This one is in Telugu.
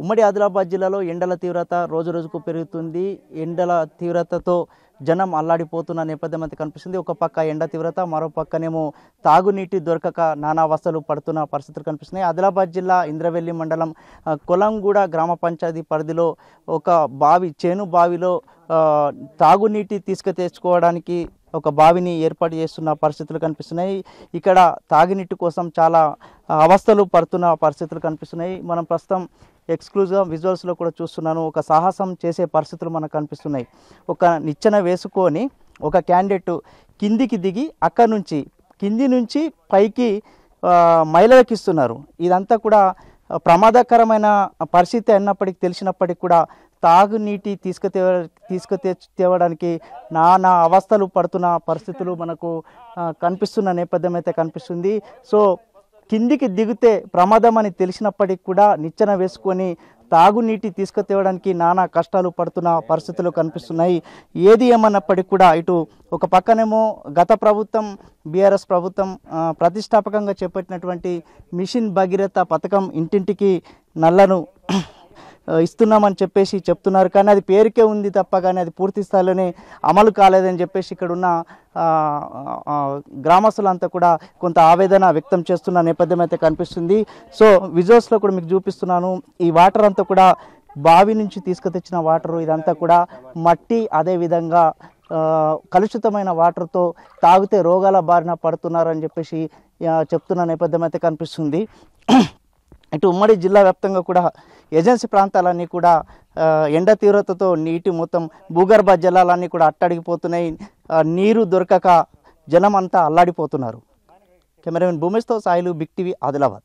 ఉమ్మడి ఆదిలాబాద్ జిల్లాలో ఎండల తీవ్రత రోజురోజుకు పెరుగుతుంది. ఎండల తీవ్రతతో జనం అల్లాడిపోతున్న నేపథ్యం అయితే కనిపిస్తుంది. ఒక పక్క ఎండ తీవ్రత, మరో పక్కనేమో తాగునీటి దొరకక నానావస్థలు పడుతున్న పరిస్థితులు కనిపిస్తున్నాయి. ఆదిలాబాద్ జిల్లా ఇంద్రవెల్లి మండలం కొలంగూడ గ్రామ పంచాయతీ పరిధిలో ఒక చేను బావిలో తాగునీటి తెచ్చుకోవడానికి ఒక బావిని ఏర్పాటు చేస్తున్న పరిస్థితులు కనిపిస్తున్నాయి. ఇక్కడ తాగునీటి కోసం చాలా అవస్థలు పడుతున్న పరిస్థితులు కనిపిస్తున్నాయి. మనం ప్రస్తుతం ఎక్స్క్లూజివ్గా విజువల్స్లో కూడా చూస్తున్నాను. ఒక సాహసం చేసే పరిస్థితులు మనకు కనిపిస్తున్నాయి. ఒక నిచ్చెన వేసుకొని ఒక క్యాండిడేట్ కిందికి దిగి అక్కడి నుంచి కింది నుంచి పైకి మహిళలకు ఇస్తున్నారు. ఇదంతా కూడా ప్రమాదకరమైన పరిస్థితి అన్నప్పటికీ తెలిసినప్పటికీ కూడా తాగునీటి తీసుకుతేవడానికి నానా అవస్థలు పడుతున్న పరిస్థితులు మనకు కనిపిస్తున్న నేపథ్యం అయితే కనిపిస్తుంది. సో కిందికి దిగితే ప్రమాదం అని తెలిసినప్పటికీ కూడా నిచ్చెన వేసుకొని తాగునీటి తీసుకుతేవడానికి నానా కష్టాలు పడుతున్న పరిస్థితులు కనిపిస్తున్నాయి. ఏది ఏమన్నప్పటికీ కూడా ఇటు ఒక పక్కనేమో గత ప్రభుత్వం బీఆర్ఎస్ ప్రభుత్వం ప్రతిష్టాపకంగా చేపట్టినటువంటి మిషన్ భగీరథ పథకం ఇంటింటికి నల్లను ఇస్తున్నామని చెప్పేసి చెప్తున్నారు. కానీ అది పేరుకే ఉంది తప్ప కానీ అది పూర్తి స్థాయిలోనే అమలు కాలేదని చెప్పేసి ఇక్కడ ఉన్న గ్రామస్తులంతా కూడా కొంత ఆవేదన వ్యక్తం చేస్తున్న నేపథ్యం అయితే కనిపిస్తుంది. సో విజువల్స్లో కూడా మీకు చూపిస్తున్నాను. ఈ వాటర్ అంతా కూడా బావి నుంచి తీసుకుతెచ్చిన వాటరు, ఇదంతా కూడా మట్టి, అదేవిధంగా కలుషితమైన వాటర్తో తాగితే రోగాల బారిన పడుతున్నారని చెప్పేసి చెప్తున్న నేపథ్యం అయితే కనిపిస్తుంది. ఇటు ఉమ్మడి జిల్లా వ్యాప్తంగా కూడా ఏజెన్సీ ప్రాంతాలన్నీ కూడా ఎండ తీవ్రతతో నీటి మొత్తం భూగర్భ జలాలన్నీ కూడా అట్టడిగిపోతున్నాయి. నీరు దొరకక జనం అంతా అల్లాడిపోతున్నారు. కెమెరామెన్ భూమేష్తో సాయిలు, బిగ్ టీవీ, ఆదిలాబాద్.